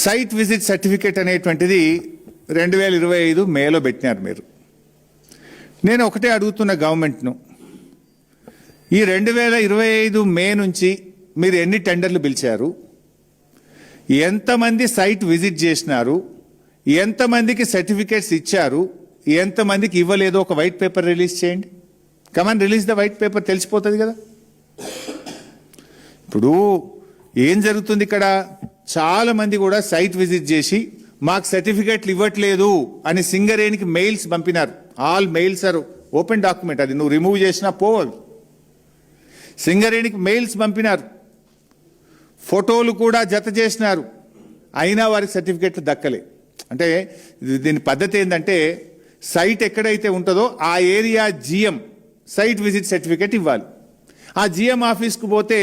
Site visit certificate అనేటువంటిది 2025 మేలో పెట్టినారు మీరు. నేను ఒకటే అడుగుతున్న గవర్నమెంట్ను, ఈ 2025 మే నుంచి మీరు ఎన్ని టెండర్లు పిలిచారు, ఎంతమంది సైట్ విజిట్ చేసినారు, ఎంతమందికి సర్టిఫికేట్స్ ఇచ్చారు, ఎంతమందికి ఇవ్వలేదో ఒక వైట్ పేపర్ రిలీజ్ చేయండి. కమాన్, రిలీజ్ ద వైట్ పేపర్, తెలిసిపోతుంది కదా. ఇప్పుడు ఏం జరుగుతుంది ఇక్కడ, చాలా మంది కూడా సైట్ విజిట్ చేసి మాకు సర్టిఫికేట్లు ఇవ్వట్లేదు అని సింగరేణికి మెయిల్స్ పంపినారు. All mails are open document, అది నువ్వు రిమూవ్ చేసినా పోవాలి. సింగరేణికి మెయిల్స్ పంపినారు, ఫోటోలు కూడా జత చేసినారు, అయినా వారికి సర్టిఫికేట్లు దక్కలే. అంటే దీని పద్ధతి ఏంటంటే, సైట్ ఎక్కడైతే ఉంటుందో ఆ area GM site visit certificate ఇవ్వాలి. ఆ జిఎం ఆఫీస్కు పోతే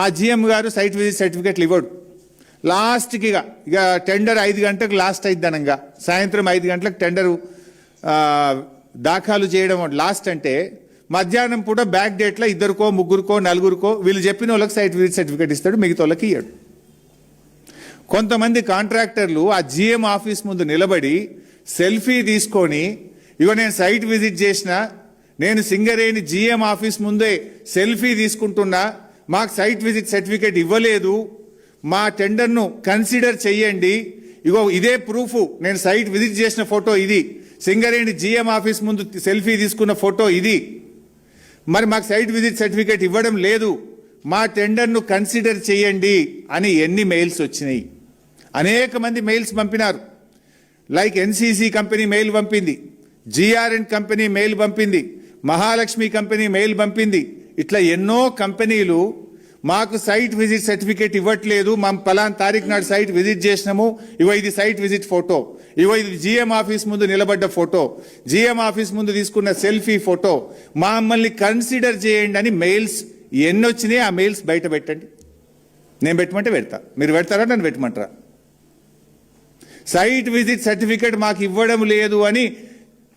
ఆ జిఎం గారు సైట్ విజిట్ సర్టిఫికేట్లు ఇవ్వడు. లాస్ట్కి ఇక టెండర్ 5 గంటలకు లాస్ట్ అయిద్దనంగా, సాయంత్రం 5 గంటలకు టెండరు దాఖలు చేయడం లాస్ట్ అంటే, మధ్యాహ్నం పూట బ్యాక్ డేట్లో 2కో 3కో 4కో వీళ్ళు చెప్పిన వాళ్ళకి సైట్ విజిట్ సర్టిఫికేట్ ఇస్తాడు, మిగతా వాళ్ళకి ఇయ్యాడు. కొంతమంది కాంట్రాక్టర్లు ఆ జిఎం ఆఫీస్ ముందు నిలబడి సెల్ఫీ తీసుకొని, ఇగో నేను సైట్ విజిట్ చేసిన, నేను సింగరేణి జిఎం ఆఫీస్ ముందే సెల్ఫీ తీసుకుంటున్నా, మాకు సైట్ విజిట్ సర్టిఫికేట్ ఇవ్వలేదు, మా టెండర్ను కన్సిడర్ చెయ్యండి, ఇగో ఇదే ప్రూఫ్, నేను సైట్ విజిట్ చేసిన ఫోటో ఇది, సింగరేణి జిఎం ఆఫీస్ ముందు సెల్ఫీ తీసుకున్న ఫోటో ఇది, మరి మాకు సైట్ విజిట్ సర్టిఫికేట్ ఇవ్వడం లేదు, మా టెండర్ను కన్సిడర్ చేయండి అని ఎన్ని మెయిల్స్ వచ్చినాయి. అనేక మంది మెయిల్స్ పంపినారు. లైక్ ఎన్సీసీ కంపెనీ మెయిల్ పంపింది, జిఆర్ఎన్ కంపెనీ మెయిల్ పంపింది, మహాలక్ష్మి కంపెనీ మెయిల్ పంపింది. ఇట్లా ఎన్నో కంపెనీలు మాకు సైట్ విజిట్ సర్టిఫికేట్ ఇవ్వట్లేదు, మా పలానా తారీఖు నాడు సైట్ విజిట్ చేసినాము, ఇవో ఇది సైట్ విజిట్ ఫోటో, ఇవో ఇది జిఎం ఆఫీస్ ముందు నిలబడ్డ ఫోటో, జిఎం ఆఫీస్ ముందు తీసుకున్న సెల్ఫీ ఫోటో, మమ్మల్ని కన్సిడర్ చేయండి అని మెయిల్స్ ఎన్ని వచ్చినాయి. ఆ మెయిల్స్ బయట పెట్టండి. నేను పెట్టమంటే పెడతా, మీరు పెడతారా నన్ను పెట్టమంటారా? సైట్ విజిట్ సర్టిఫికేట్ మాకు ఇవ్వడం లేదు అని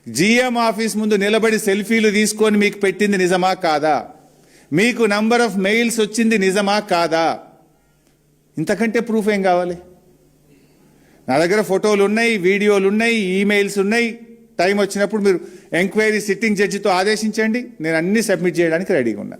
జిఎం ఆఫీస్ ముందు నిలబడి సెల్ఫీలు తీసుకొని మీకు పెట్టింది నిజమా కాదా? మీకు నంబర్ ఆఫ్ మెయిల్స్ వచ్చింది నిజమా కాదా? ఇంతకంటే ప్రూఫ్ ఏం కావాలి? నా దగ్గర ఫోటోలు ఉన్నాయి, వీడియోలు ఉన్నాయి, ఈమెయిల్స్ ఉన్నాయి. టైం వచ్చినప్పుడు మీరు ఎంక్వైరీ సిట్టింగ్ జడ్జితో ఆదేశించండి, నేను అన్ని సబ్మిట్ చేయడానికి రెడీగా ఉన్నా.